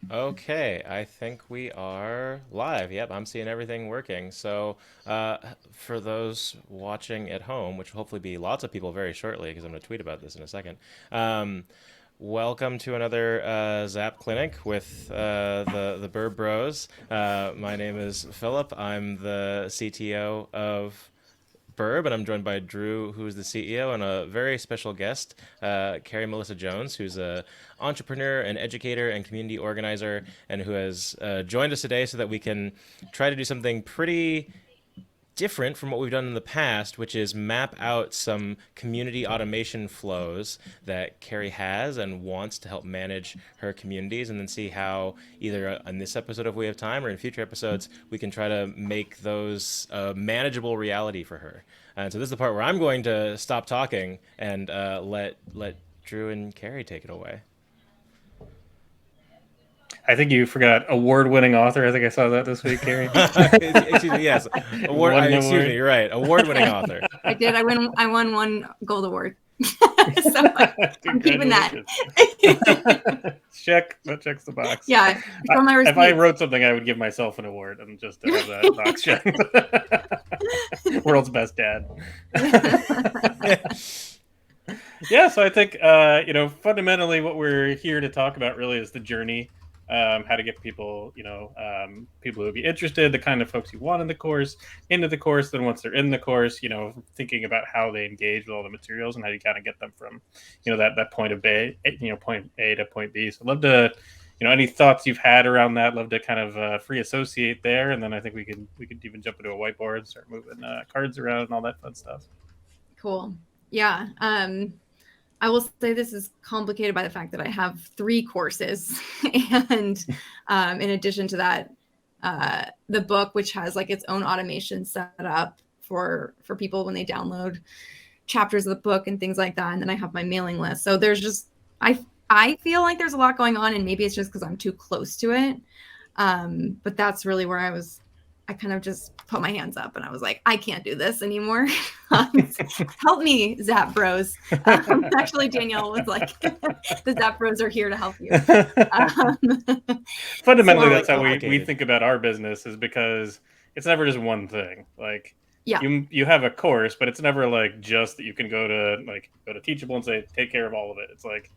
Okay, I think we are live. Yep, I'm seeing everything working. So, uh, for those watching at home, which will hopefully be lots of people very shortly, because I'm going to tweet about this in a second. Um, Welcome to another Zap Clinic with the Burb Bros. My name is Philip. I'm the CTO of Burb, and I'm joined by Drew, who's the CEO, and a very special guest, Carrie Melissa Jones, who's a entrepreneur, an educator, and community organizer, and who has joined us today so that we can try to do something pretty different from what we've done in the past, which is map out some community automation flows that Carrie has and wants to help manage her communities, and then see how either in this episode, if we have time, or in future episodes, we can try to make those a manageable reality for her. And so this is the part where I'm going to stop talking and let Drew and Carrie take it away. I think you forgot award-winning author. I think I saw that this week, Carrie. Excuse me, yes, award. Won an Excuse me, award. you're right. Award-winning author. I did. I won one gold award. So I'm keeping that. Congratulations. Check. That checks the box. Yeah. From my If I receipts. wrote something, I would give myself an award and just to have that box checked. World's best dad. Yeah, so I think fundamentally what we're here to talk about really is the journey, how to get people, people who would be interested, the kind of folks you want in the course, into the course. Then once they're in the course, thinking about how they engage with all the materials and how you kind of get them from, that point of point A to point B. So I'd love to, any thoughts you've had around that. Love to kind of free associate there, and then I think we could even jump into a whiteboard and start moving cards around and all that fun stuff. Cool. Yeah. I will say this is complicated by the fact that I have 3 courses. And in addition to that, the book, which has like its own automation set up for people when they download chapters of the book and things like that. And then I have my mailing list. So there's just, I feel like there's a lot going on, and maybe it's just because I'm too close to it. But that's really where I kind of just put my hands up and I was like, I can't do this anymore. Help me, Zap Bros. Actually, Danielle was like, the Zap Bros are here to help you. Fundamentally, so, that's how we think about our business, is because it's never just one thing. Like, yeah, you have a course, but it's never like just that you can go to Teachable and say, take care of all of it. It's like,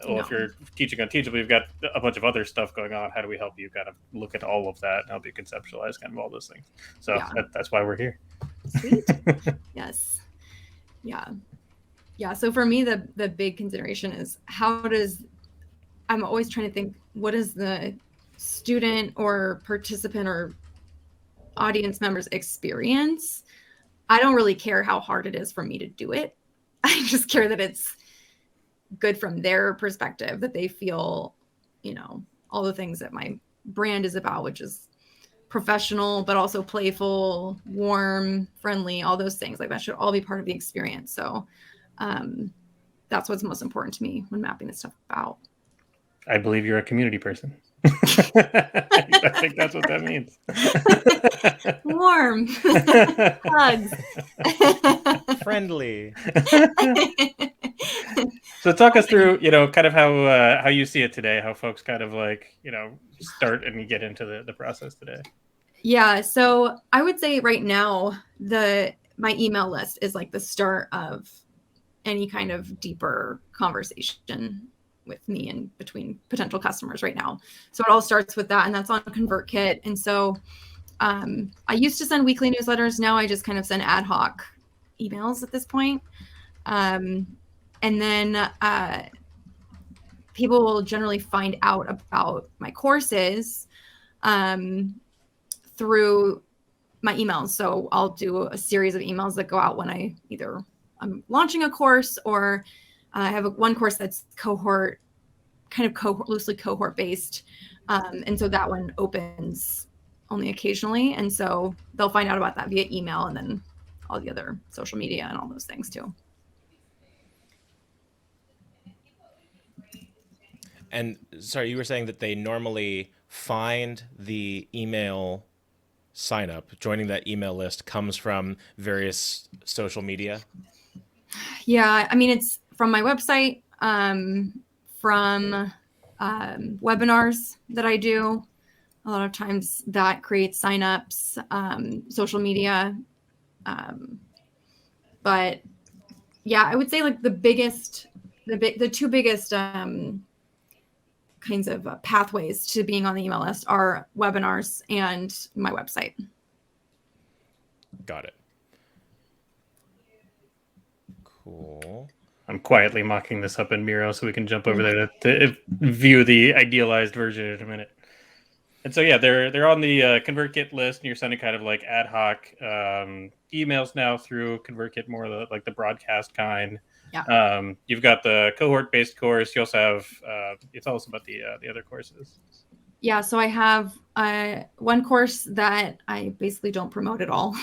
well, No. if you're teaching on Teachable, you've got a bunch of other stuff going on. How do we help you kind of look at all of that and help you conceptualize kind of all those things? So Yeah. that's why we're here. Sweet. Yes. Yeah. So for me, the big consideration is I'm always trying to think, what is the student or participant or audience member's experience? I don't really care how hard it is for me to do it. I just care that it's good from their perspective, that they feel, all the things that my brand is about, which is professional, but also playful, warm, friendly, all those things. Like that should all be part of the experience. So that's what's most important to me when mapping this stuff out. I believe you're a community person. I think that's what that means. Warm. Hugs. Friendly. So talk us through, kind of how you see it today, how folks kind of start and get into the process today. Yeah. So I would say right now, my email list is like the start of any kind of deeper conversation with me and between potential customers right now. So it all starts with that, and that's on ConvertKit. And so I used to send weekly newsletters. Now I just kind of send ad hoc emails at this point. And then people will generally find out about my courses through my emails. So I'll do a series of emails that go out when I'm launching a course, or I have one course that's loosely cohort based. And so that one opens only occasionally. And so they'll find out about that via email, and then all the other social media and all those things too. And sorry, you were saying that they normally find the email sign up, joining that email list comes from various social media? Yeah, I mean, it's from my website, from webinars that I do. A lot of times that creates signups, social media. But yeah, I would say like the two biggest kinds of pathways to being on the email list are webinars and my website. Got it. Cool. I'm quietly mocking this up in Miro so we can jump over there to view the idealized version in a minute. And so, yeah, they're on the ConvertKit list, and you're sending kind of like ad hoc emails now through ConvertKit, more like the broadcast kind. Yeah. You've got the cohort-based course. You also have, tell us about the other courses. Yeah, so I have one course that I basically don't promote at all.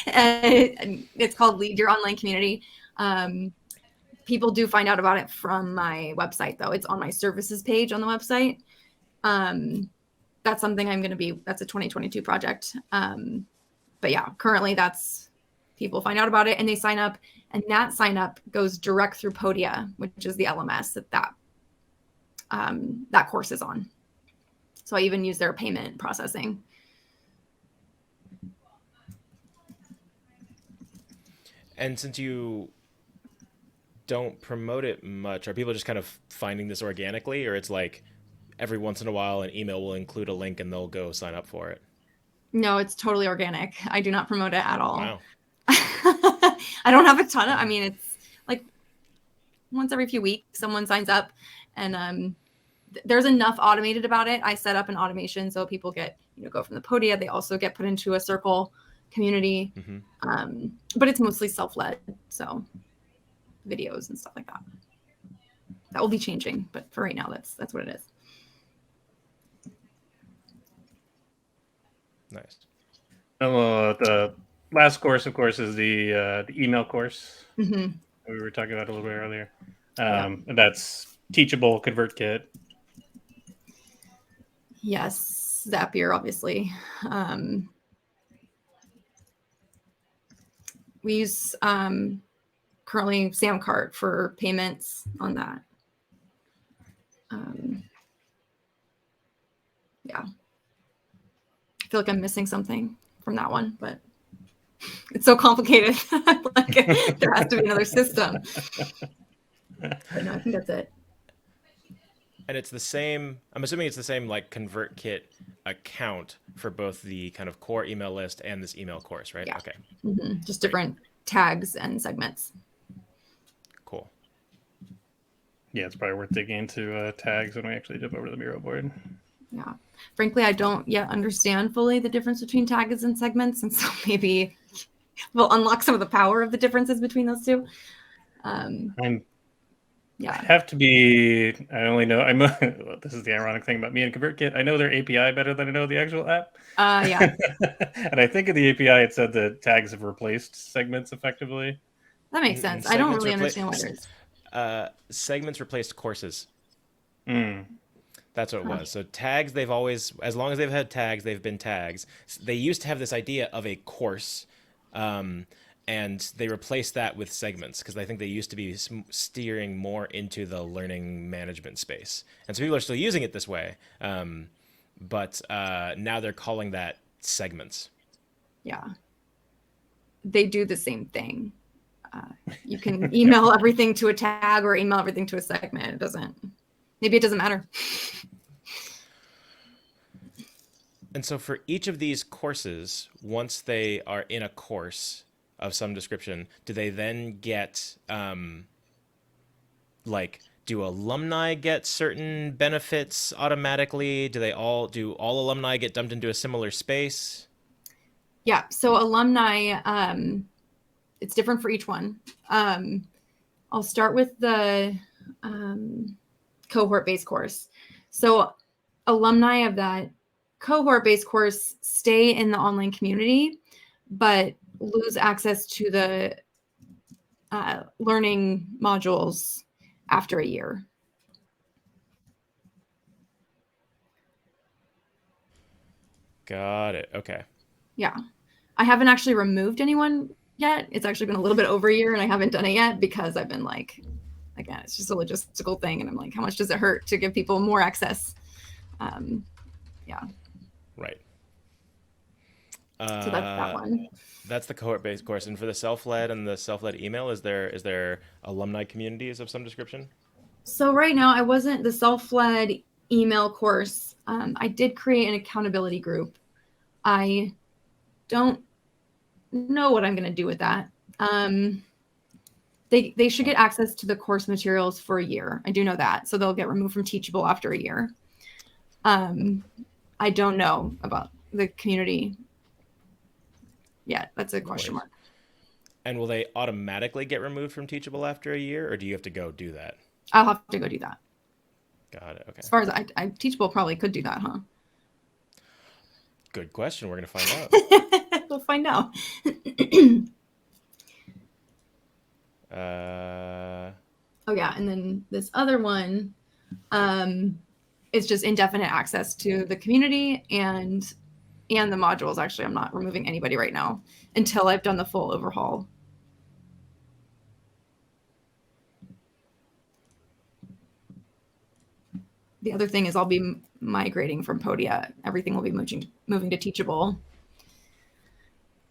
It's called Lead Your Online Community. People do find out about it from my website, though. It's on my services page on the website. That's something that's a 2022 project. But yeah, currently people find out about it and they sign up, and that sign up goes direct through Podia, which is the LMS that course is on. So I even use their payment processing. And since you don't promote it much, are people just kind of finding this organically, or it's like every once in a while an email will include a link and they'll go sign up for it? No, it's totally organic. I do not promote it at all. Wow. I don't have a ton of, it's like once every few weeks someone signs up, and there's enough automated about it. I set up an automation so people get, go from the Podia. They also get put into a Circle community. Mm-hmm. But it's mostly self-led. So videos and stuff like that. That will be changing, but for right now, that's what it is. Nice. The last course, of course, is the email course. Mm-hmm. We were talking about a little bit earlier. And that's Teachable, ConvertKit. Yes, Zapier, obviously. We use currently Samcart for payments on that. Yeah. I feel like I'm missing something from that one, but it's so complicated. Like there has to be another system. But no, I think that's it. And it's the same, I'm assuming it's the same like ConvertKit account for both the kind of core email list and this email course, right? Yeah. Okay. Mm-hmm. Just different tags and segments. Cool. Yeah, it's probably worth digging into tags when we actually jump over to the Miro board. Yeah. Frankly, I don't yet understand fully the difference between tags and segments. And so maybe we'll unlock some of the power of the differences between those two. I have to be, I only know, well, this is the ironic thing about me and ConvertKit. I know their API better than I know the actual app. Yeah. And I think in the API, it said that tags have replaced segments effectively. That makes sense. I don't really understand what it is. Segments replaced courses. Mm. That's what it was. So tags, they've always, as long as they've had tags, they've been tags. They used to have this idea of a course, and they replaced that with segments because I think they used to be steering more into the learning management space. And so people are still using it this way, but now they're calling that segments. Yeah. They do the same thing. You can email everything to a tag or email everything to a segment. Maybe it doesn't matter. And so for each of these courses, once they are in a course of some description, do they then get, do alumni get certain benefits automatically? Do all alumni get dumped into a similar space? Yeah. So alumni, it's different for each one. I'll start with the cohort-based course. So alumni of that cohort-based course stay in the online community, but lose access to the learning modules after a year. Got it. Okay. Yeah. I haven't actually removed anyone yet. It's actually been a little bit over a year and I haven't done it yet because I've been again, it's just a logistical thing. And I'm like, how much does it hurt to give people more access? Yeah. Right. So that's that one. That's the cohort-based course. And for the self-led and the self-led email, is there alumni communities of some description? So right now, I wasn't the self-led email course. I did create an accountability group. I don't know what I'm going to do with that. They should get access to the course materials for a year. I do know that. So they'll get removed from Teachable after a year. I don't know about the community yet. That's a question mark. And will they automatically get removed from Teachable after a year, or do you have to go do that? I'll have to go do that. Got it. Okay. As far as I Teachable probably could do that, huh? Good question. We're going to find out. We'll find out. Oh yeah, and then this other one is just indefinite access to the community and the modules. Actually, I'm not removing anybody right now until I've done the full overhaul. The other thing is I'll be migrating from Podia. Everything will be moving to Teachable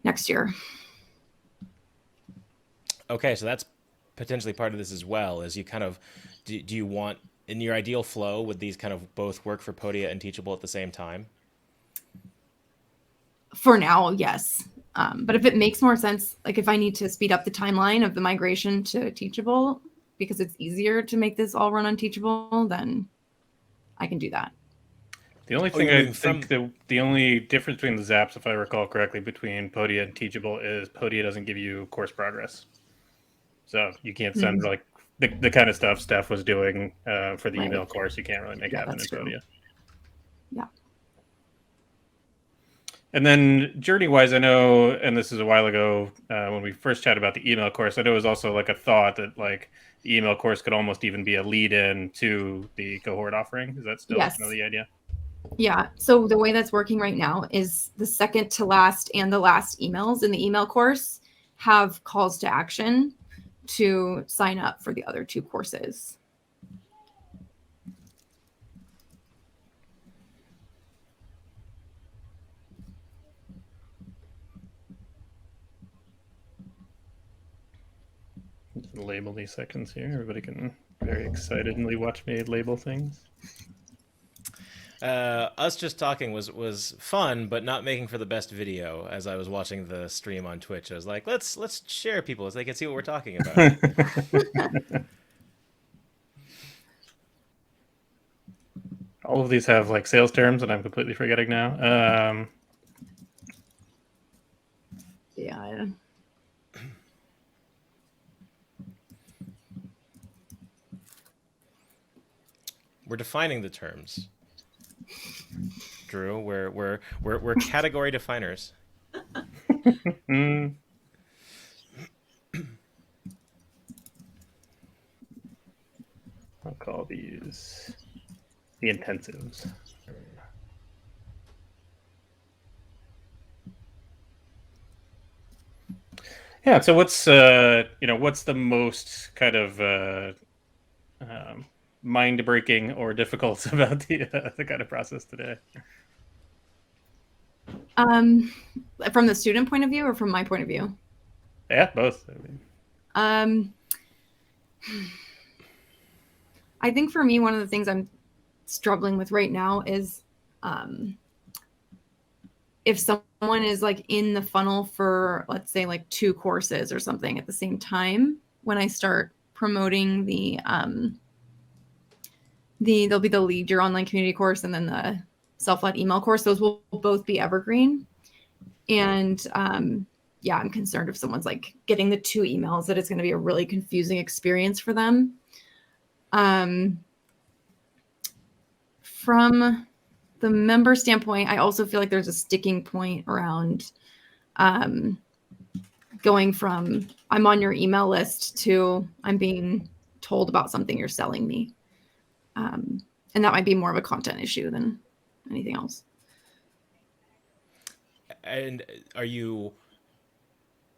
next year. Okay, so that's potentially part of this as well. Is you kind of do you want, in your ideal flow, would these kind of both work for Podia and Teachable at the same time? For now, yes. But if it makes more sense, like if I need to speed up the timeline of the migration to Teachable because it's easier to make this all run on Teachable, then I can do that. The only thing I think the only difference between the Zaps, if I recall correctly, between Podia and Teachable is Podia doesn't give you course progress. So you can't send like the kind of stuff Steph was doing for the email course. You can't really make happen in Podia. Yeah. And then journey-wise, I know, and this is a while ago when we first chatted about the email course, I know it was also like a thought that like the email course could almost even be a lead-in to the cohort offering. Is that still the idea? Yeah. So the way that's working right now is the second to last and the last emails in the email course have calls to action to sign up for the other two courses. Label these sections here. Everybody can very excitedly watch me label things. Us just talking was fun, but not making for the best video. As I was watching the stream on Twitch, I was like, let's share people so they can see what we're talking about. All of these have like sales terms, and I'm completely forgetting now. Yeah. We're defining the terms. Drew, we're category definers. I'll call these the intensives. Yeah. So what's what's the most kind of mind breaking or difficult about the kind of process today? From the student point of view or from my point of view? Yeah, both. I think for me, one of the things I'm struggling with right now is if someone is like in the funnel for, let's say, like 2 courses or something at the same time, when I start promoting there'll be the Lead Your Online Community course and then the Self-Led Email course. Those will both be evergreen. And yeah, I'm concerned if someone's like getting the 2 emails that it's going to be a really confusing experience for them. From the member standpoint, I also feel like there's a sticking point around going from I'm on your email list to I'm being told about something you're selling me. And that might be more of a content issue than anything else. And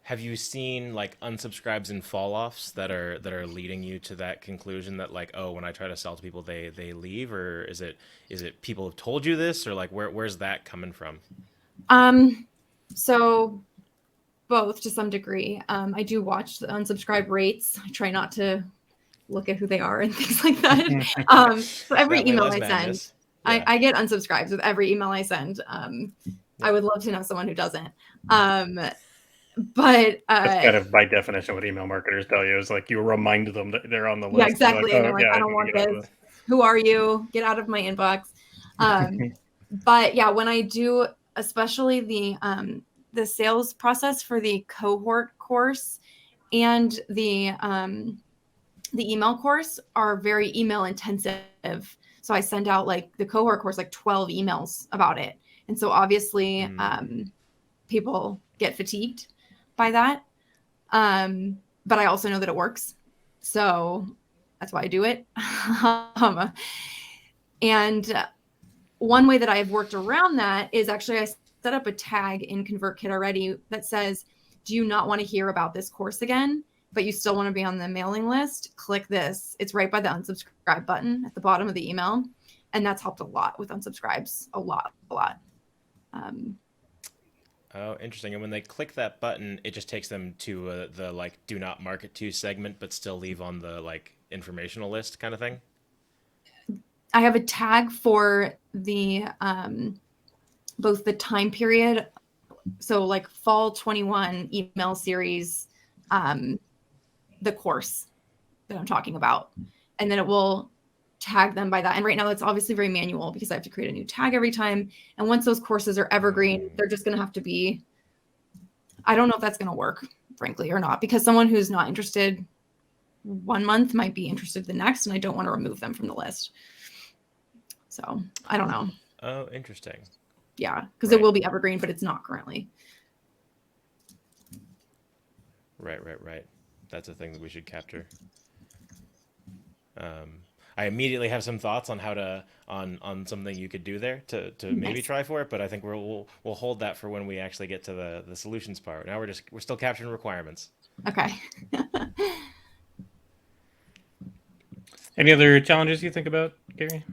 have you seen like unsubscribes and fall offs that are leading you to that conclusion that like, oh, when I try to sell to people, they leave, or is it people have told you this, or like where's that coming from? So both to some degree. I do watch the unsubscribe rates. I try not to look at who they are and things like that. So every That way, email less I send, madness. Yeah. I get unsubscribes with every email I send. Yeah. I would love to know someone who doesn't. But That's kind of by definition what email marketers tell you is like you remind them that they're on the yeah, list. And you're like, exactly. And oh they're like, yeah, I I don't need to want get out this. Who are you? Get out of my inbox. Um, but yeah, when I do, especially the sales process for the cohort course and the email course are very email intensive. So I send out like the cohort course, like 12 emails about it. And so obviously people get fatigued by that. But I also know that it works. So that's why I do it. And one way that I have worked around that is actually I set up a tag in ConvertKit already that says, do you not want to hear about this course again, but you still want to be on the mailing list? Click this. It's right by the unsubscribe button at the bottom of the email. And that's helped a lot with unsubscribes, a lot. Oh, interesting. And when they click that button, it just takes them to the like do not market to segment, but still leave on the like informational list kind of thing. I have a tag for the both the time period, so like fall 21 email series, the course that I'm talking about, and then it will tag them by that. And right now that's obviously very manual because I have to create a new tag every time. And once those courses are evergreen, they're just going to have to be, I don't know if that's going to work, frankly, or not, because someone who's not interested 1 month might be interested the next, and I don't want to remove them from the list. So I don't know. Oh, interesting. Yeah, because it Right. will be evergreen, but it's not currently. Right. That's a thing that we should capture. I immediately have some thoughts on how to on something you could do there to maybe Nice. try for it, but I think we'll hold that for when we actually get to the solutions part. Now we're still capturing requirements. Okay. Any other challenges you think about, Gary?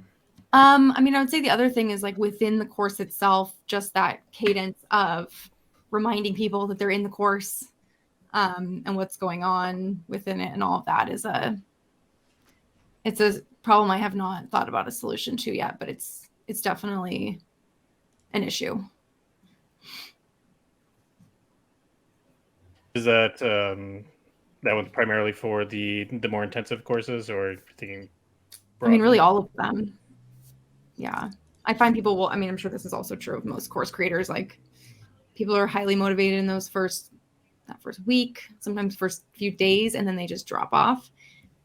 I mean, I would say the other thing is like within the course itself, just that cadence of reminding people that they're in the course, and what's going on within it and all of that it's a problem I have not thought about a solution to yet, but it's definitely an issue. Is that that one's primarily for the more intensive courses, or thinking I mean, really broadly? all of them. Yeah. I find people will, I mean, I'm sure this is also true of most course creators. Like people are highly motivated in those that first week, sometimes first few days, and then they just drop off.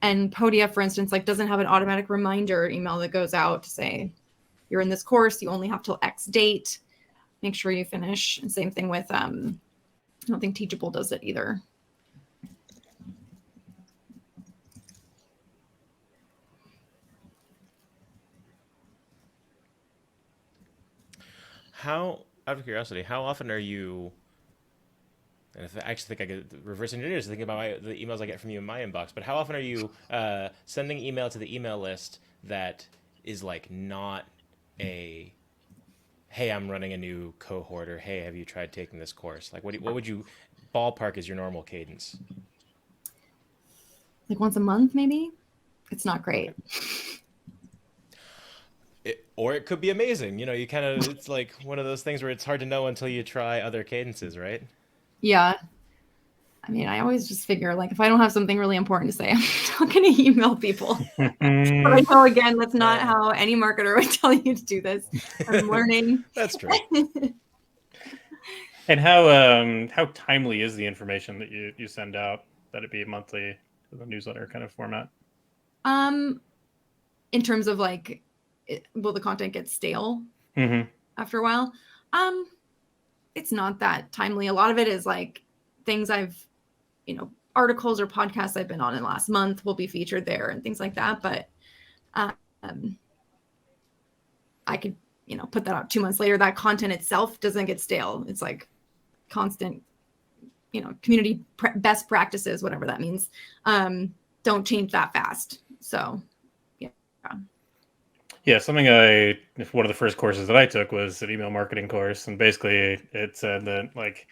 And Podia, for instance, like doesn't have an automatic reminder email that goes out to say, you're in this course, you only have till X date. Make sure you finish. And same thing with, I don't think Teachable does it either. How, out of curiosity, how often are you? And if I actually think I could reverse engineer this, thinking about the emails I get from you in my inbox. But how often are you sending email to the email list that is like not a hey, I'm running a new cohort, or hey, have you tried taking this course? Like, what would you ballpark as your normal cadence? Like once a month, maybe. It's not great. Or it could be amazing. You know, you kind of, it's like one of those things where it's hard to know until you try other cadences, right? Yeah. I mean, I always just figure like if I don't have something really important to say, I'm not going to email people. But I know again, that's not how any marketer would tell you to do this. I'm learning. That's true. And how timely is the information that you send out? That it be monthly, the newsletter kind of format? In terms of like, will the content get stale after a while? It's not that timely. A lot of it is like things articles or podcasts I've been on in the last month will be featured there and things like that. But I could, put that out 2 months later. That content itself doesn't get stale. It's like constant community best practices, whatever that means, don't change that fast. So yeah, one of the first courses that I took was an email marketing course, and basically it said that like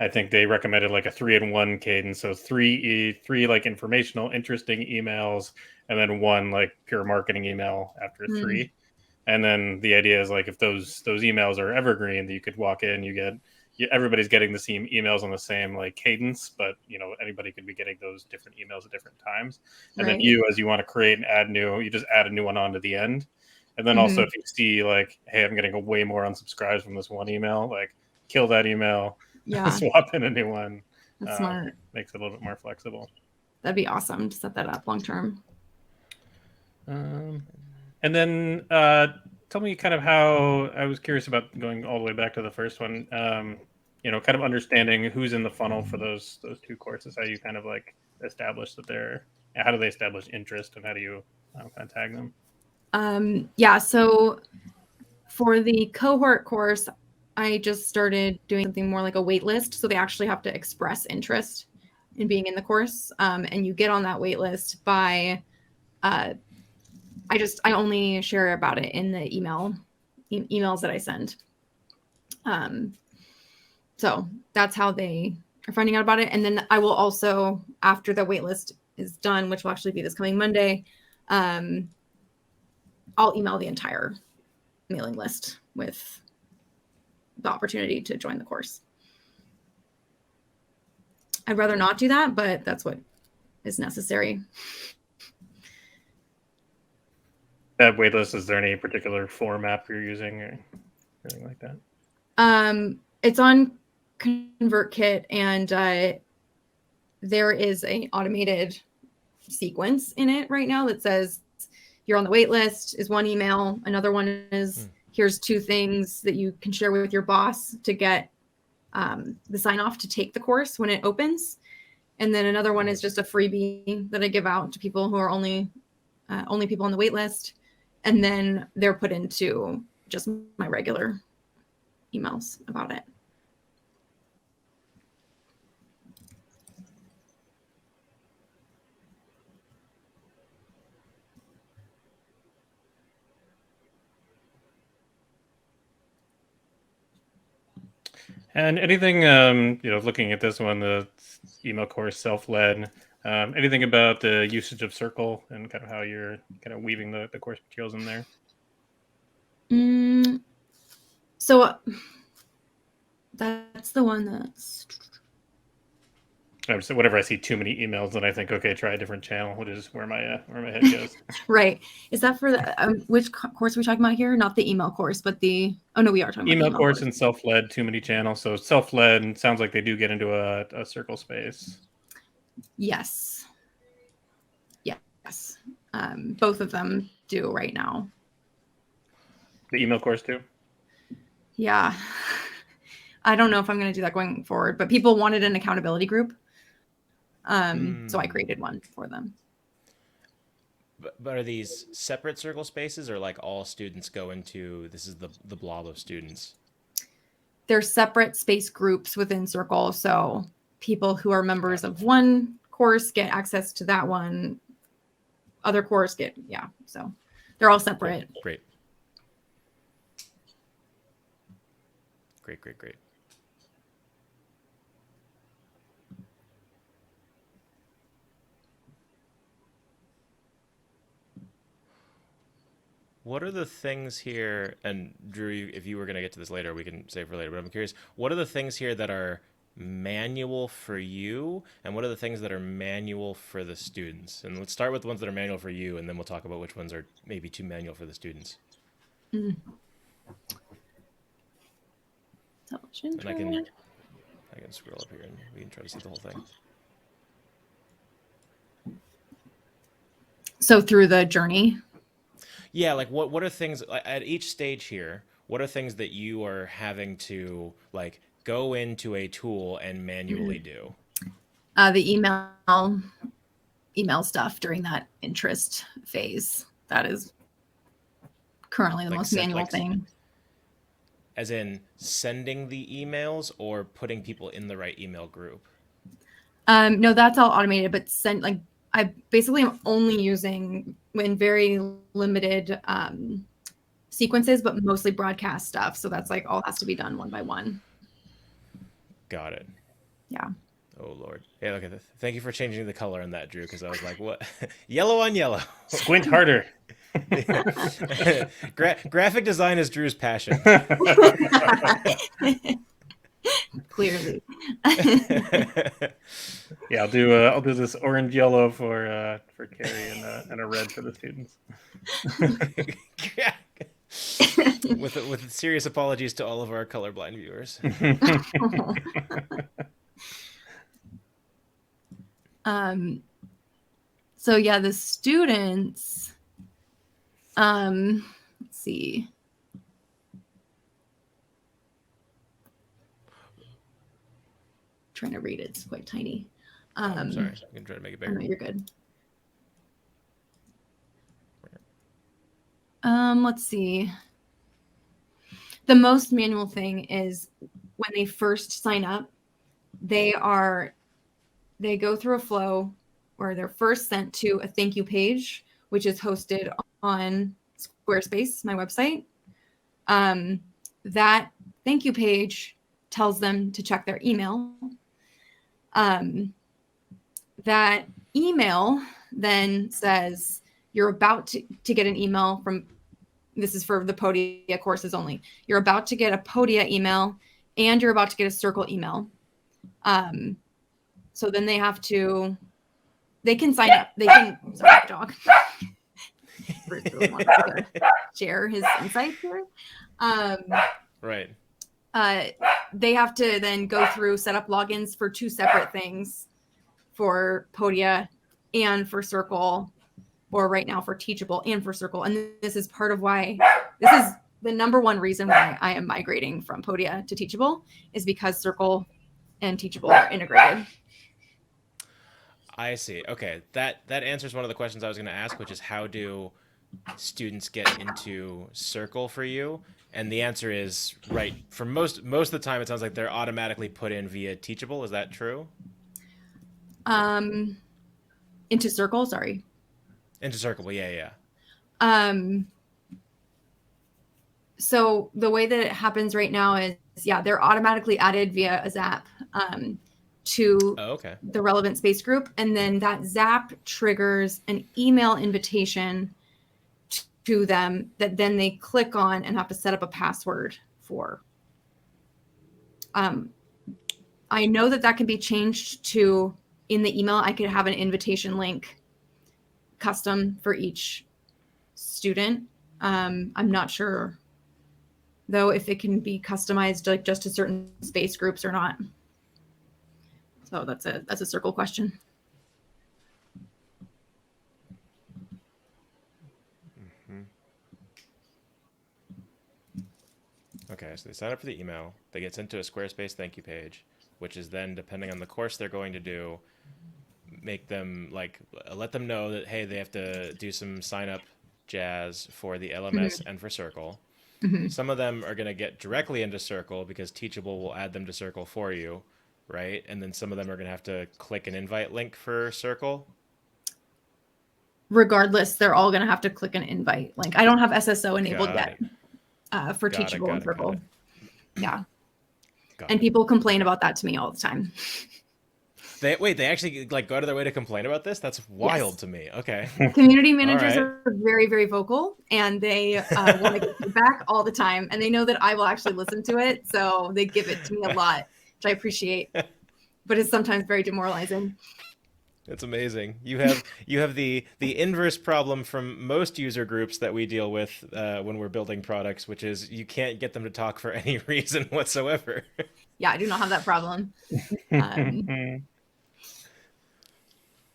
I think they recommended like a 3-in-1 cadence, so three like informational, interesting emails, and then one like pure marketing email after three. And then the idea is like if those emails are evergreen, that you could walk in, everybody's getting the same emails on the same like cadence, but anybody could be getting those different emails at different times. And then as you want to create and add new, you just add a new one on to the end. And then also if you see like, hey, I'm getting way more unsubscribes from this one email, like kill that email, swap in a new one. That's smart. Makes it a little bit more flexible. That'd be awesome to set that up long term. And then tell me kind of how, I was curious about going all the way back to the first one, kind of understanding who's in the funnel for those two courses, how you kind of like establish how do they establish interest, and how do you kind of tag them? So for the cohort course, I just started doing something more like a wait list. So they actually have to express interest in being in the course. And you get on that wait list by, I only share about it in the emails that I send. So that's how they are finding out about it. And then I will also, after the wait list is done, which will actually be this coming Monday, I'll email the entire mailing list with the opportunity to join the course. I'd rather not do that, but that's what is necessary. That waitlist, is there any particular format you're using or anything like that? It's on ConvertKit, and there is an automated sequence in it right now that says you're on the wait list is one email. Another one is here's 2 things that you can share with your boss to get the sign off to take the course when it opens. And then another one is just a freebie that I give out to people who are only people on the wait list. And then they're put into just my regular emails about it. And anything, looking at this one, the email course self-led, anything about the usage of Circle and kind of how you're kind of weaving the course materials in there? So that's the one that's... So whenever I see too many emails, then I think, okay, try a different channel, which is where my head goes. Right. Is that for the which course are we talking about here? Not the email course, but we are talking about email course and self-led, too many channels. So self-led sounds like they do get into a Circle space. Yes. Yes. Both of them do right now. The email course too? Yeah. I don't know if I'm going to do that going forward, but people wanted an accountability group. So I created one for them. But are these separate Circle spaces, or like all students go into, this is the blob of students? They're separate space groups within Circle. So people who are members of one course get access to that one. Other course get, so they're all separate. Great. What are the things here, and Drew, if you were going to get to this later, we can save for later, but I'm curious, what are the things here that are manual for you, and what are the things that are manual for the students? And let's start with the ones that are manual for you, and then we'll talk about which ones are maybe too manual for the students. And I can scroll up here and we can try to see the whole thing. So through the journey? Yeah, like what are things at each stage here? What are things that you are having to like go into a tool and manually do? The email stuff during that interest phase. That is currently the most manual thing. As in sending the emails or putting people in the right email group? No, that's all automated, but I basically am only using in very limited sequences, but mostly broadcast stuff. So that's like all has to be done one by one. Got it. Yeah. Oh Lord. Yeah. Okay. Thank you for changing the color on that, Drew. Because I was like, what? Yellow on yellow. Squint harder. Graphic design is Drew's passion. Clearly. Yeah, I'll do this orange yellow for Carrie and a red for the students. with serious apologies to all of our colorblind viewers. So yeah, the students, let's see. Trying to read it, it's quite tiny. I'm sorry, I can try to make it bigger. No, you're good. Let's see. The most manual thing is when they first sign up, they go through a flow where they're first sent to a thank you page, which is hosted on Squarespace, my website. That thank you page tells them to check their email. That email then says you're about to get an email from, this is for the Podia courses only. You're about to get a Podia email and you're about to get a Circle email. So then they can sign up. They can, sorry, dog. Bruce really wants to share his insights here. Right. They have to then go through, set up logins for two separate things for Podia and for Circle, or right now for Teachable and for Circle. And this is part of why, this is the number one reason why I am migrating from Podia to Teachable, is because Circle and Teachable are integrated. I see. Okay, that answers one of the questions I was going to ask, which is how do students get into Circle for you? And the answer is right. For most of the time, it sounds like they're automatically put in via Teachable. Is that true? Into Circle, sorry. Into Circle, yeah. So the way that it happens right now is, they're automatically added via a Zap to the relevant space group. And then that Zap triggers an email invitation to them that then they click on and have to set up a password for. I know that can be changed to, in the email, I could have an invitation link custom for each student. I'm not sure though if it can be customized like just to certain space groups or not. So that's a Circle question. Okay, so they sign up for the email, they get sent to a Squarespace thank you page, which is then, depending on the course they're going to do, make them let them know that, hey, they have to do some sign up jazz for the LMS and for Circle. Some of them are going to get directly into Circle because Teachable will add them to Circle for you, right? And then some of them are going to have to click an invite link for Circle. Regardless, they're all going to have to click an invite link. I don't have SSO enabled yet for Teachable and Circle. Yeah. And people complain about that to me all the time. They actually go out of their way to complain about this? That's wild to me. Okay. Community managers are very, very vocal, and they want to get feedback all the time. And they know that I will actually listen to it, so they give it to me a lot, which I appreciate. But it's sometimes very demoralizing. It's amazing. You have the inverse problem from most user groups that we deal with when we're building products, which is you can't get them to talk for any reason whatsoever. Yeah, I do not have that problem.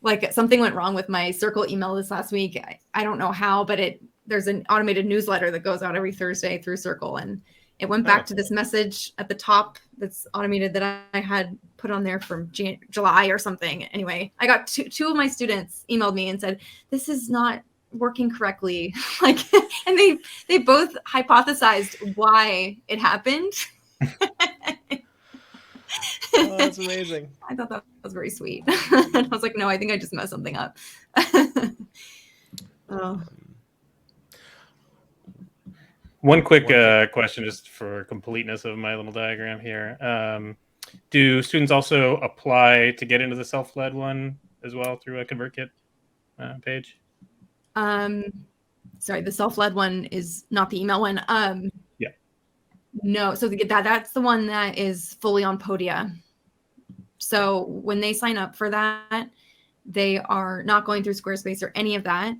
Like something went wrong with my Circle email this last week. I don't know how, but there's an automated newsletter that goes out every Thursday through Circle, and it went back to this message at the top that's automated that I had put on there from July or something. Anyway, I got two of my students emailed me and said, this is not working correctly. And they both hypothesized why it happened. Oh, that's amazing. I thought that was very sweet. And I was like, no, I think I just messed something up. Oh. One quick One thing. question, just for completeness of my little diagram here. Do students also apply to get into the self-led one as well through a ConvertKit page? Sorry, the self-led one is not the email one. Yeah. No, so that's the one that is fully on Podia. So when they sign up for that, they are not going through Squarespace or any of that.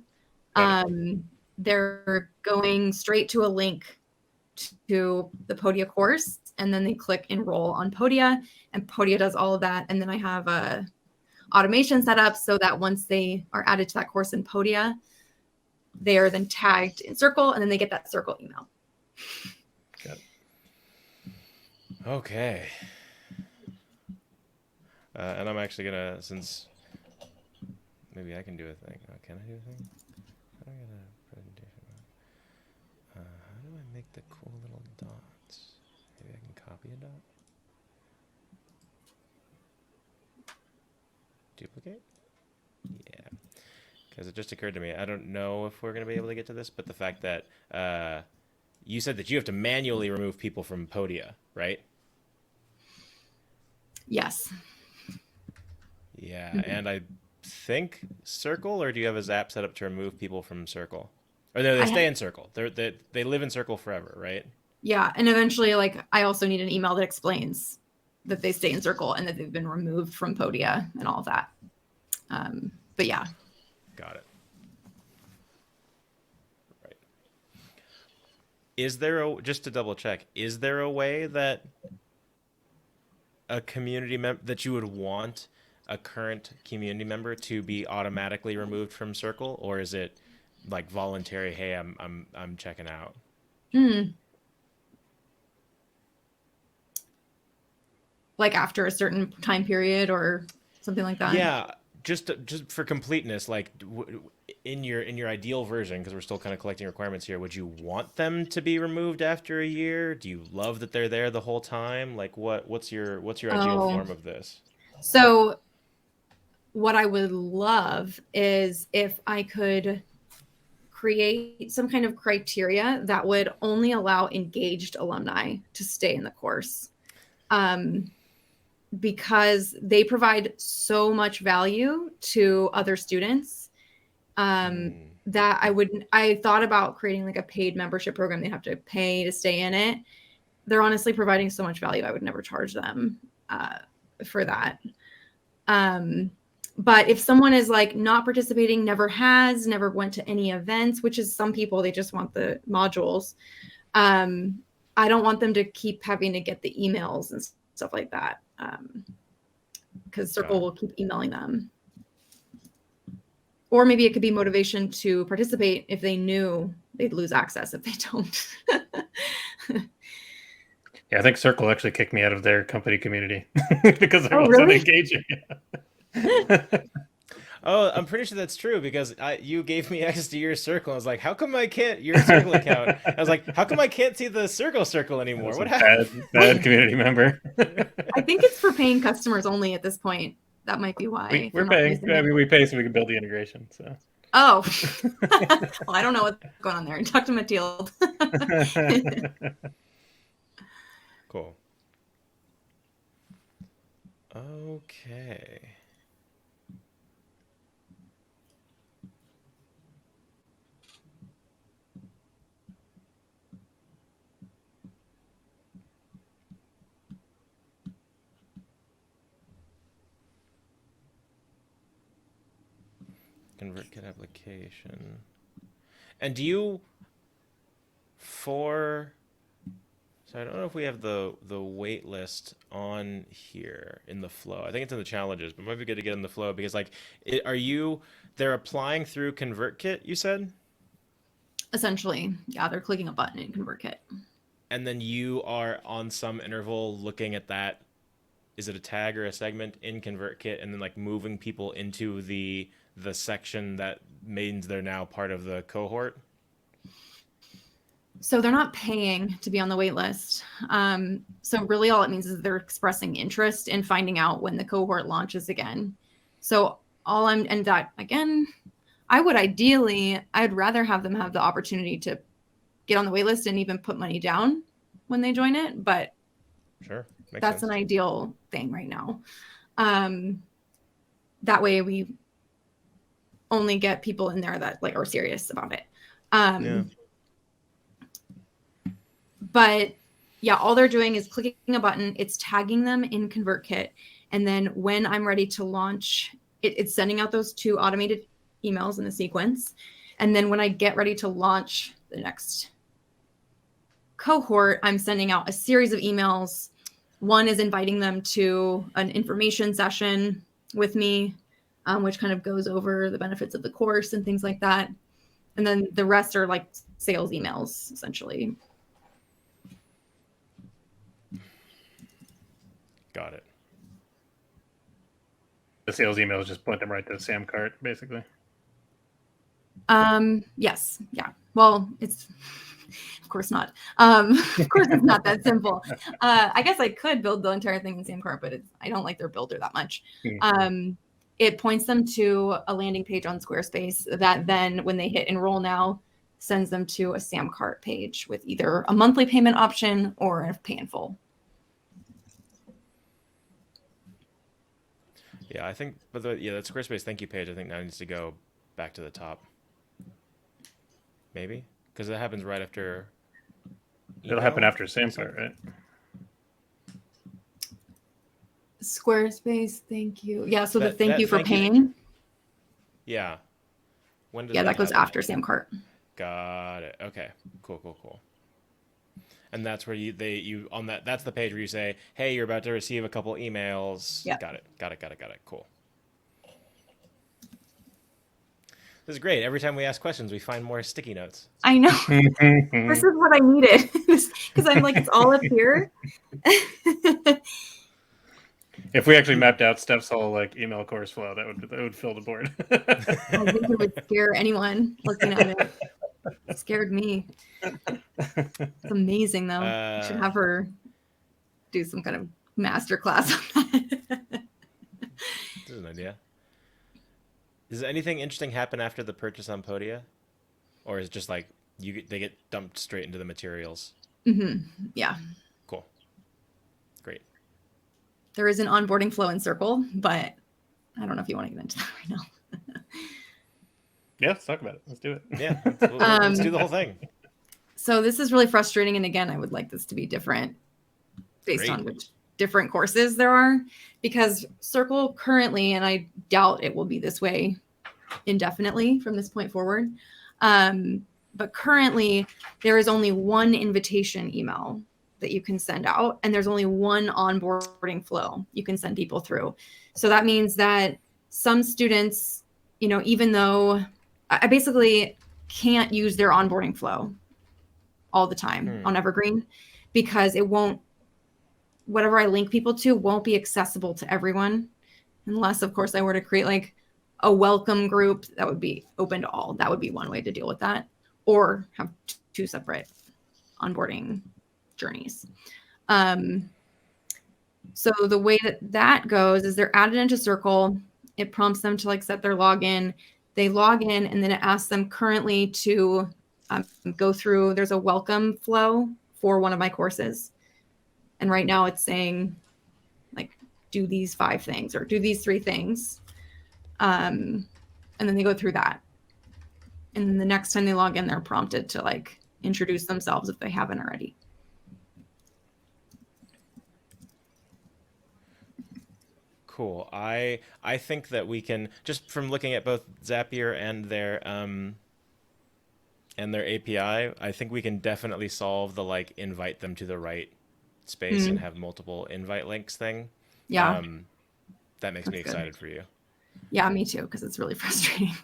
They're going straight to a link to the Podia course, and then they click enroll on Podia, and Podia does all of that. And then I have a automation set up so that once they are added to that course in Podia, they are then tagged in Circle, and then they get that Circle email. Got it. Okay. And I'm actually gonna, since maybe I can do a thing. Oh, can I do a thing? How do I get a presentation? How do I make the cool little dots? Maybe I can copy a dot. Duplicate? Yeah. Because it just occurred to me, I don't know if we're going to be able to get to this, but the fact that you said that you have to manually remove people from Podia, right? Yes. Yeah, and I think Circle, or do you have his app set up to remove people from Circle? Or no, they stay in Circle. They live in Circle forever, right? Yeah, and eventually, like, I also need an email that explains that they stay in Circle and that they've been removed from Podia and all of that. But yeah. Got it. Right. Is there a, just to double check, is there a way that a community member that you would want a current community member to be automatically removed from Circle, or is it like voluntary? Hey, I'm checking out. Like after a certain time period or something like that. Yeah, just for completeness, like in your ideal version, because we're still kind of collecting requirements here, would you want them to be removed after a year? Do you love that they're there the whole time? Like what's your ideal form of this? So what I would love is if I could create some kind of criteria that would only allow engaged alumni to stay in the course. Because they provide so much value to other students that I thought about creating like a paid membership program. They have to pay to stay in it. They're honestly providing so much value. I would never charge them for that. But if someone is like not participating, never went to any events, which is some people, they just want the modules. I don't want them to keep having to get the emails and stuff like that. Because Circle will keep emailing them. Or maybe it could be motivation to participate if they knew they'd lose access if they don't. Yeah, I think Circle actually kicked me out of their company community because I wasn't really? engaging. Oh, I'm pretty sure that's true because you gave me access to your Circle. I was like, how come I can't your Circle account? I was like, how come I can't see the Circle anymore? What happened? Bad community member. I think it's for paying customers only at this point. That might be why. We're paying. I mean, we pay so we can build the integration. So. Oh, well, I don't know what's going on there. Talk to Mathilde. Cool. Okay. ConvertKit application. And do you so I don't know if we have the wait list on here in the flow. I think it's in the challenges, but it might be good to get in the flow because like they're applying through ConvertKit, you said? Essentially, yeah, they're clicking a button in ConvertKit. And then you are on some interval looking at that. Is it a tag or a segment in ConvertKit and then like moving people into the section that means they're now part of the cohort? So they're not paying to be on the wait list. So really all it means is they're expressing interest in finding out when the cohort launches again. So and that again, I'd rather have them have the opportunity to get on the wait list and even put money down when they join it. But Sure. Makes that's sense. an ideal thing right now. That way we only get people in there that like are serious about it. Yeah. But yeah, all they're doing is clicking a button. It's tagging them in ConvertKit. And then when I'm ready to launch, it's sending out those 2 automated emails in the sequence. And then when I get ready to launch the next cohort, I'm sending out a series of emails. One is inviting them to an information session with me, which kind of goes over the benefits of the course and things like that. And then the rest are like sales emails, essentially. Got it. The sales emails just point them right to Sam Cart, basically. Yes. Yeah. Well, it's of course not. Of course it's not that simple. I guess I could build the entire thing in Samcart, but I don't like their builder that much. It points them to a landing page on Squarespace that then when they hit enroll now sends them to a Samcart page with either a monthly payment option or a pay in full. Yeah, I think, but that Squarespace thank you page, I think now needs to go back to the top. Maybe? Because it happens right after. It'll happen after Samcart, right? Squarespace, thank you. Yeah, so the That- thank that you for thank you- paying. Yeah. When does Yeah, that goes happen? after Samcart. Got it. Okay. Cool. And that's where you on that's the page where you say, hey, you're about to receive a couple emails. Yeah. Got it. Cool. This is great. Every time we ask questions, we find more sticky notes. I know. This is what I needed. Because I'm like, it's all up here. If we actually mapped out Steph's whole like email course flow, that would fill the board. I think it would scare anyone looking at it. It scared me. It's amazing, though. I should have her do some kind of master class on that. This is an idea. Does anything interesting happen after the purchase on Podia? Or is it just like they get dumped straight into the materials? Yeah. Cool. Great. There is an onboarding flow in Circle, but I don't know if you want to get into that right now. Yeah, let's talk about it. Let's do it. Yeah, let's do the whole thing. So this is really frustrating. And again, I would like this to be different based on which different courses there are, because Circle currently, and I doubt it will be this way indefinitely from this point forward, but currently there is only one invitation email that you can send out, and there's only one onboarding flow you can send people through. So that means that some students, even though I basically can't use their onboarding flow all the time on Evergreen, because whatever I link people to won't be accessible to everyone, unless of course I were to create like a welcome group that would be open to all. That would be one way to deal with that, or have 2 separate onboarding journeys. So the way that goes is they're added into Circle. It prompts them to like set their login. They log in, and then it asks them currently to go through. There's a welcome flow for one of my courses. And right now it's saying like, do these 5 things or do these 3 things. And then they go through that. And then the next time they log in, they're prompted to like introduce themselves if they haven't already. Cool. I think that we can, just from looking at both Zapier and their API, I think we can definitely solve the like invite them to the right space and have multiple invite links thing. Yeah. That makes me excited for you. Yeah, me too, because it's really frustrating.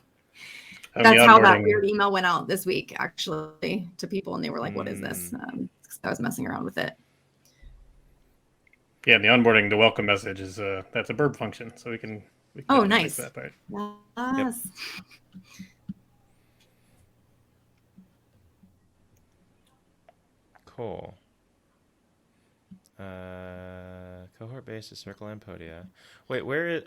The That's how that onboarding- weird email went out this week, actually, to people, and they were like, "What is this?" I was messing around with it. Yeah, the onboarding, the welcome message is that's a burp function, so we can Oh, fix nice. that part. Yes. Cool. Cohort based is Circle and Podia. Wait, where is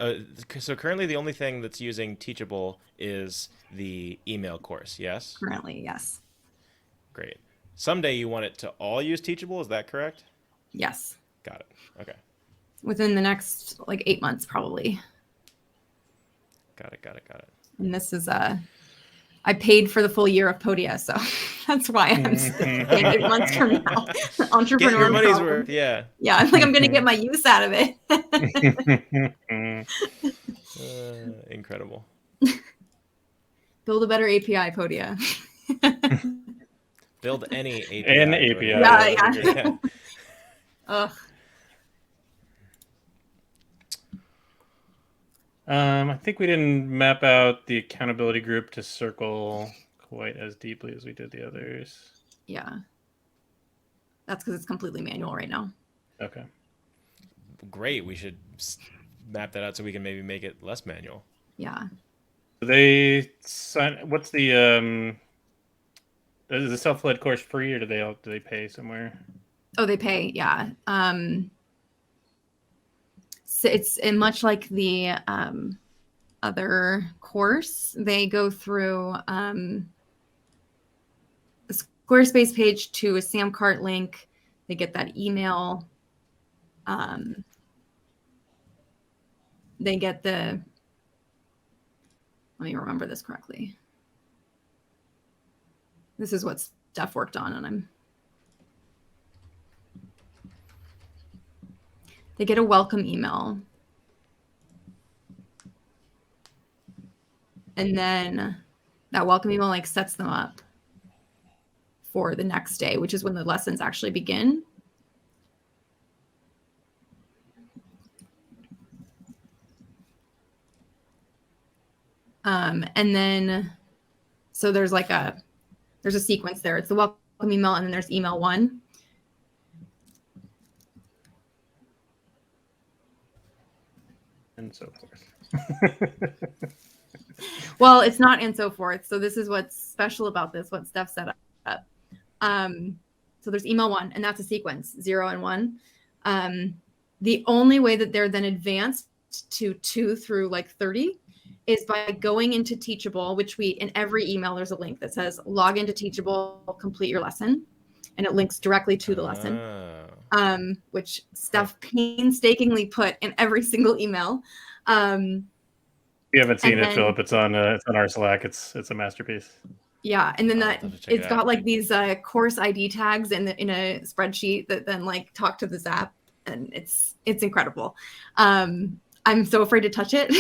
so currently the only thing that's using Teachable is the email course, yes? Currently, yes. Great. Someday you want it to all use Teachable, is that correct? Yes. Got it. Okay. Within the next like 8 months, probably. Got it. And this is I paid for the full year of Podia, so that's why I'm paying 8 months from now. Entrepreneur Get your money's problem. worth, yeah. Yeah, I'm like, I'm gonna get my use out of it. Incredible. Build a better API, Podia. Build any API. An API. Yeah. Ugh. I think we didn't map out the accountability group to Circle quite as deeply as we did the others. Yeah. That's because it's completely manual right now. Okay. Great. We should map that out so we can maybe make it less manual. Yeah. Do they sign? What's the is the self-led course free, or do they pay somewhere? Oh, they pay. Yeah. So it's much like the other course. They go through a Squarespace page to a Samcart link. They get that email. They get the. Let me remember this correctly. This is what Steph worked on, and they get a welcome email. And then that welcome email like sets them up for the next day, which is when the lessons actually begin. And then, so there's a sequence there. It's the welcome email, and then there's email 1. And so forth. Well, it's not and so forth. So this is what's special about this, what Steph set up. So there's email 1, and that's a sequence, 0 and 1. The only way that they're then advanced to 2 through like 30 is by going into Teachable, which in every email, there's a link that says log into Teachable, complete your lesson. And it links directly to the lesson, which Steph painstakingly put in every single email. You haven't seen it, Philip. It's on our Slack. It's a masterpiece. Yeah, and then it's got like these course ID tags in a spreadsheet that then like talk to the Zap, and it's incredible. I'm so afraid to touch it.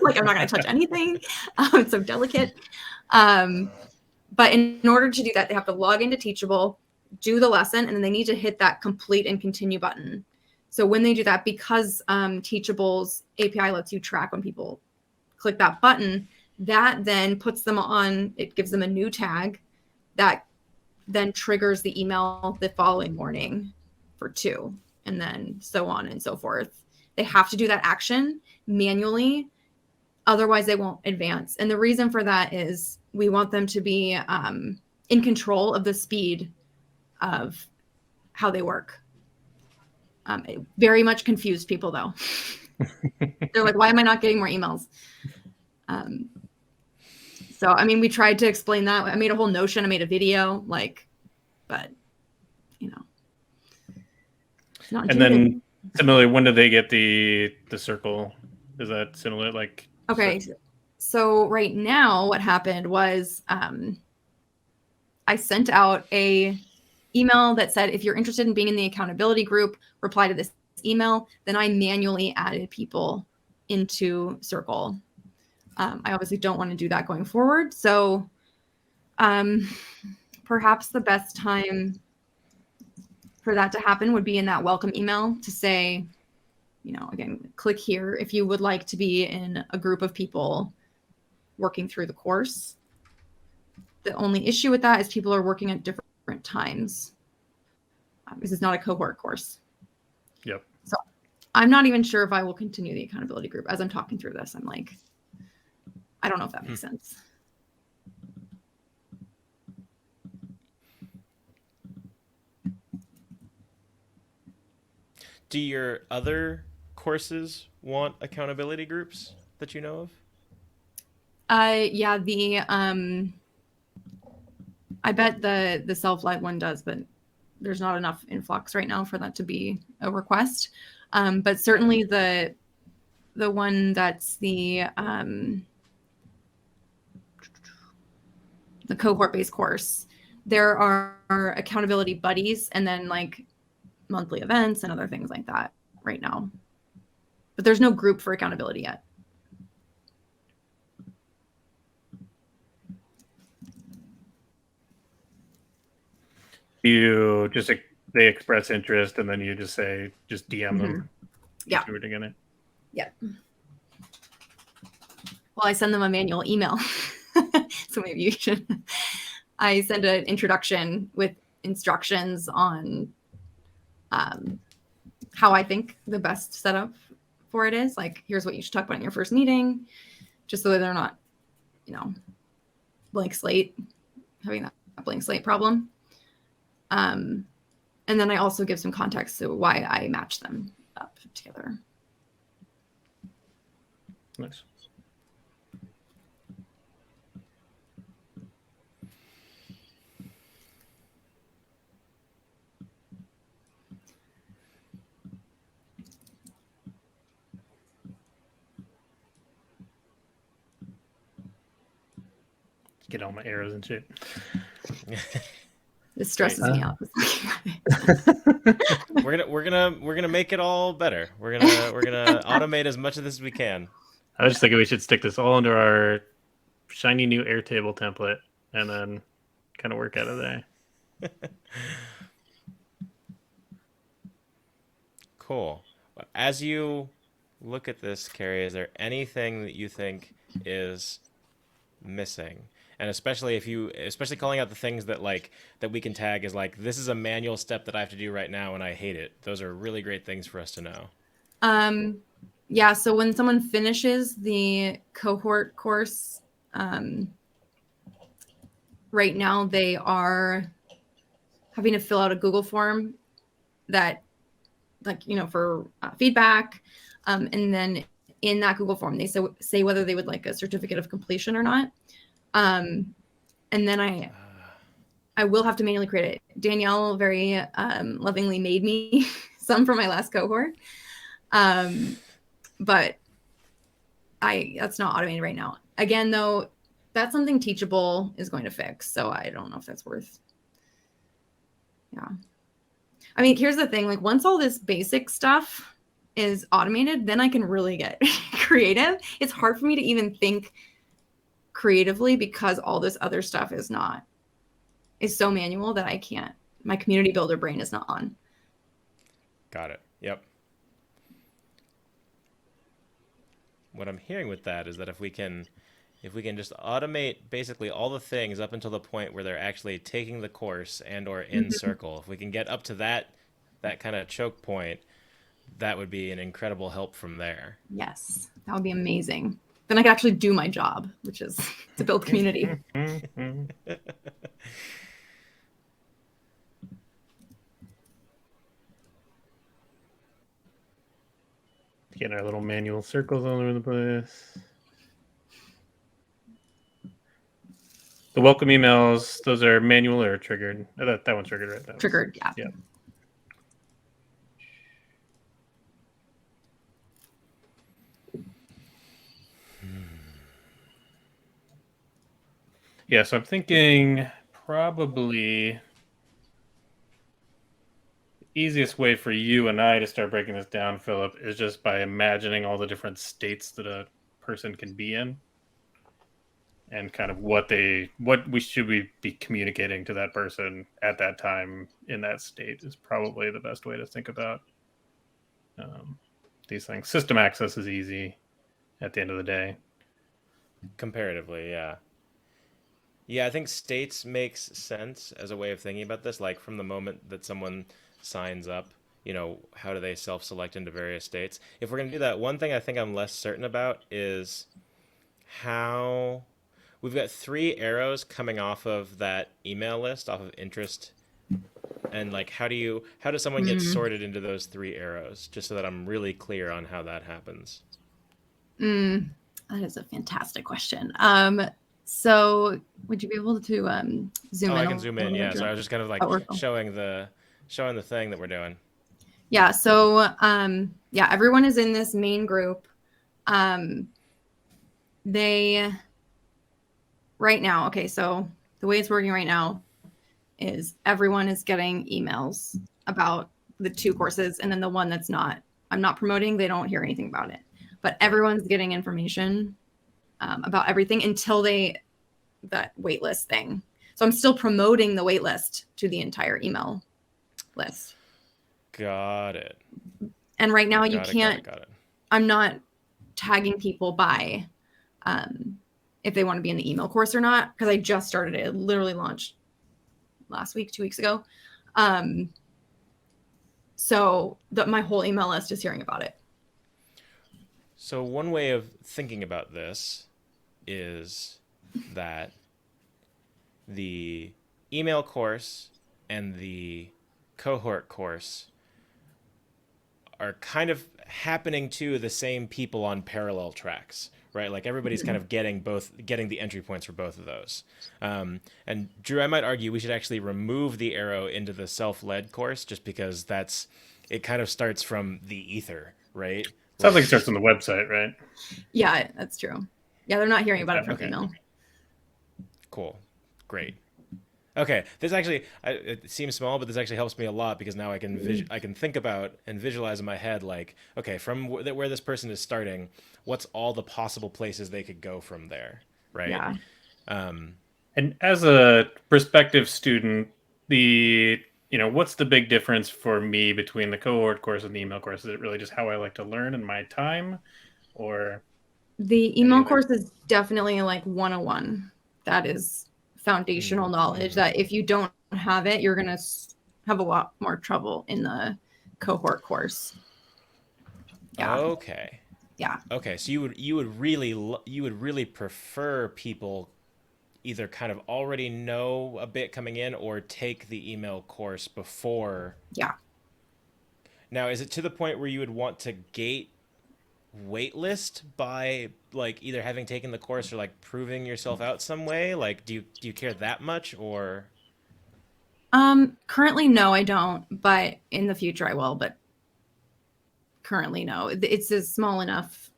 Like, I'm not going to touch anything. It's so delicate. But in order to do that, they have to log into Teachable, do the lesson, and then they need to hit that complete and continue button. So when they do that, because Teachable's API lets you track when people click that button, that then puts them on, it gives them a new tag that then triggers the email the following morning for 2, and then so on and so forth. They have to do that action manually. Otherwise, they won't advance. And the reason for that is we want them to be in control of the speed of how they work. It very much confused people, though. They're like, why am I not getting more emails? So, I mean, we tried to explain that. I made a whole Notion. I made a video, but, you know. Not and then similarly, when do they get the Circle? Is that similar? Like, okay. So right now what happened was I sent out a email that said, if you're interested in being in the accountability group, reply to this email. Then I manually added people into Circle. I obviously don't want to do that going forward. So perhaps the best time for that to happen would be in that welcome email to say, you know, again, click here if you would like to be in a group of people working through the course. The only issue with that is people are working at different times. This is not a cohort course. Yep. So I'm not even sure if I will continue the accountability group. As I'm talking through this, I'm like, I don't know if that makes sense. Do your other courses want accountability groups that you know of? Yeah, the I bet the self-led one does, but there's not enough influx right now for that to be a request. But certainly the one that's the cohort-based course, there are accountability buddies and then like monthly events and other things like that right now. But there's no group for accountability yet. You just they express interest, and then you just say just DM them. Mm-hmm. Yeah. We're together. Yeah. Well, I send them a manual email. So maybe you should. I send an introduction with instructions on how I think the best setup for it is. Like, here's what you should talk about in your first meeting, just so that they're not, blank slate, having that blank slate problem. And then I also give some context to why I match them up together. Nice. Get all my arrows and shit. This stresses me out. We're gonna make it all better. We're gonna automate as much of this as we can. I was just thinking we should stick this all into our shiny new Airtable template and then kind of work out of there. Cool. As you look at this, Carrie, is there anything that you think is missing? And especially calling out the things that that we can tag as like, this is a manual step that I have to do right now and I hate it. Those are really great things for us to know. Yeah, so when someone finishes the cohort course, right now they are having to fill out a Google form that, for feedback. And then in that Google form, they say whether they would like a certificate of completion or not. And then I will have to manually create it. Danielle very lovingly made me some for my last cohort. But that's not automated right now. Again, though, that's something Teachable is going to fix. So I don't know if that's worth. Yeah. I mean, here's the thing. Like, once all this basic stuff is automated, then I can really get creative. It's hard for me to even think creatively because all this other stuff is so manual that I can't. My community builder brain is not on. Got it. Yep. What I'm hearing with that is that if we can just automate basically all the things up until the point where they're actually taking the course and or in circle, if we can get up to that kind of choke point, that would be an incredible help from there. Yes, that would be amazing. Then I could actually do my job, which is to build community. Getting our little manual circles all over the place. The welcome emails, those are manual or triggered? Oh, that one's triggered, right? That triggered, yeah. Yeah. Yeah, so I'm thinking probably the easiest way for you and I to start breaking this down, Philip, is just by imagining all the different states that a person can be in and kind of what we should be communicating to that person at that time in that state is probably the best way to think about these things. System access is easy at the end of the day. Comparatively, yeah. Yeah, I think states makes sense as a way of thinking about this. Like, from the moment that someone signs up, how do they self-select into various states? If we're going to do that, one thing I think I'm less certain about is how we've got 3 arrows coming off of that email list, off of interest And like, how does someone get Mm, sorted into those three arrows? Just so that I'm really clear on how that happens. mm, that is a fantastic question. So would you be able to Oh, zoom I in can a zoom in. little bit, Yeah. So I Drew? was just kind of like Oh, or, oh. showing the thing that we're doing. Yeah. So yeah, everyone is in this main group. Um, they right now. Okay, so the way it's working right now is everyone is getting emails about the two courses, and then the one that's not, I'm not promoting, they don't hear anything about it. But Right. everyone's getting information about everything until that waitlist thing. So I'm still promoting the waitlist to the entire email list. Got it. And right now you Got it. Got it. can't, Got it. I'm not tagging people by if they want to be in the email course or not, because I just started it. It literally launched last week, 2 weeks ago. So my whole email list is hearing about it. So one way of thinking about this is that the email course and the cohort course are kind of happening to the same people on parallel tracks, right? Like everybody's kind of getting the entry points for both of those. And Drew, I might argue we should actually remove the arrow into the self-led course, just because it kind of starts from the ether, right? Sounds like Like, it starts on the website, right? Yeah, that's true. Yeah, they're not hearing about it from okay, email. cool, great. Okay, this actually it seems small, but this actually helps me a lot, because now I can think about and visualize in my head, like, okay, from where this person is starting, what's all the possible places they could go from there, right? Yeah. Um, And as a prospective student, what's the big difference for me between the cohort course and the email course? Is it really just how I like to learn in my time, or The any email other? course is definitely like 101. That is foundational knowledge that if you don't have it, you're going to have a lot more trouble in the cohort course. Yeah. okay, Yeah. okay, so you would really prefer people either kind of already know a bit coming in, or take the email course before. Yeah. Now, is it to the point where you would want to gate waitlist by like either having taken the course or like proving yourself out some way? Like, do you care that much, or? Currently, no, I don't, but in the future I will, but currently, no. It's a small enough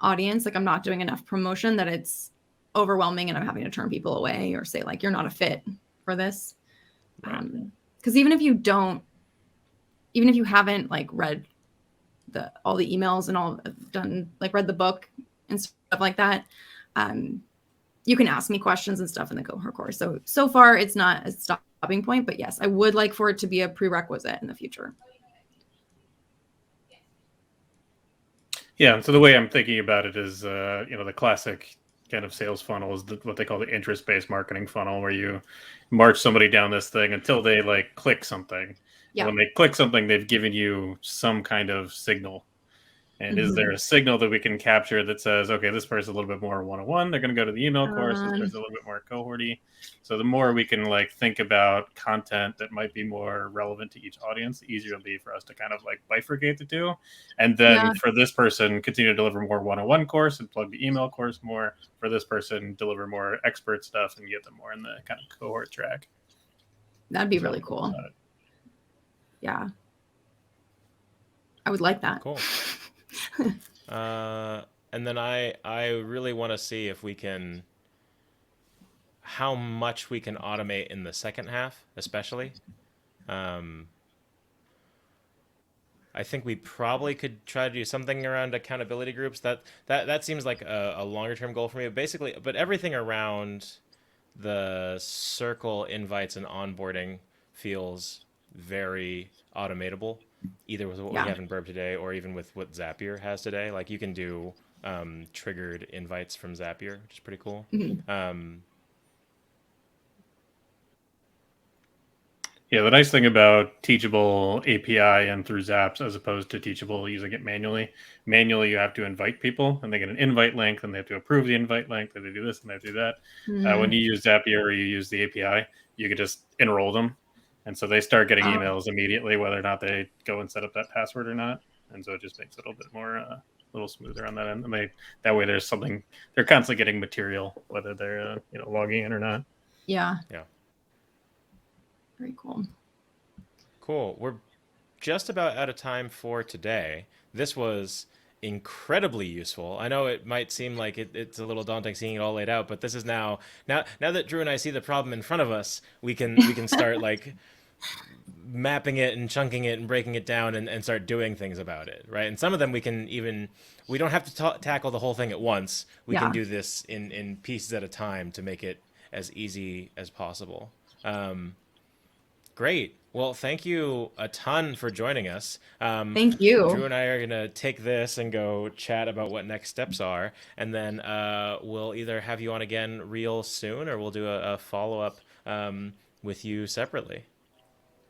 audience. Like I'm not doing enough promotion that it's overwhelming and I'm having to turn people away or say like, you're not a fit for this. Right. Because even if you haven't like read all the emails and all done, like read the book and stuff like that, you can ask me questions and stuff in the cohort course. So far it's not a stopping point, but yes, I would like for it to be a prerequisite in the future. Yeah. So the way I'm thinking about it is, the classic kind of sales funnel is what they call the interest-based marketing funnel, where you march somebody down this thing until they like click something. And Yeah. when they click something, they've given you some kind of signal. And is Mm-hmm. there a signal that we can capture that says, okay, this person's a little bit more 101, they're going to go to the email course, this person's a little bit more cohorty? So the more we can like think about content that might be more relevant to each audience, the easier it'll be for us to kind of like bifurcate the two. And then Yeah. for this person, continue to deliver more 101 course and plug the email course more. For this person, deliver more expert stuff and get them more in the kind of cohort track. That'd be really cool. Yeah. I would like that. Cool. And then I really want to see if we can, how much we can automate in the second half, especially. I think we probably could try to do something around accountability groups. That seems like a longer term goal for me. But basically, but everything around the circle invites and onboarding feels very automatable, either with what we Yeah. have in Burb today or even with what Zapier has today. Like you can do triggered invites from Zapier, which is pretty cool. Mm-hmm. Yeah, the nice thing about Teachable API and through Zaps as opposed to Teachable using it manually. Manually, you have to invite people, and they get an invite link, and they have to approve the invite link, and they do this and they do that. When Mm-hmm. you use Zapier or you use the API, you can just enroll them, And so they start getting Oh, emails immediately, whether or not they go and set up that password or not. And so it just makes it a little bit more, a little smoother on that end. And that way there's something, they're constantly getting material, whether they're, logging in or not. yeah. Yeah. Very cool. Cool. We're just about out of time for today. This was incredibly useful. I know it might seem like it's a little daunting seeing it all laid out, but this is now that Drew and I see the problem in front of us, we can start like mapping it and chunking it and breaking it down and start doing things about it, right? And some of them we don't have to tackle the whole thing at once. We can Yeah. do this in pieces at a time to make it as easy as possible. Um, Great. Well, thank you a ton for joining us. Thank you. Drew and I are going to take this and go chat about what next steps are. And then we'll either have you on again real soon or we'll do a follow up with you separately.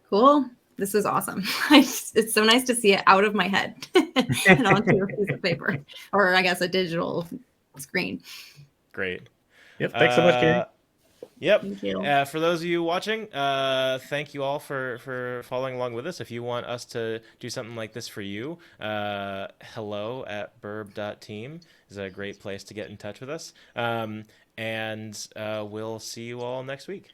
Cool. This is awesome. It's so nice to see it out of my head and onto a piece of paper, or I guess a digital screen. Great. Yep. Thanks so much, Carrie. Yep. Thank you. For those of you watching, thank you all for following along with us. If you want us to do something like this for you, hello@burb.team is a great place to get in touch with us. And we'll see you all next week.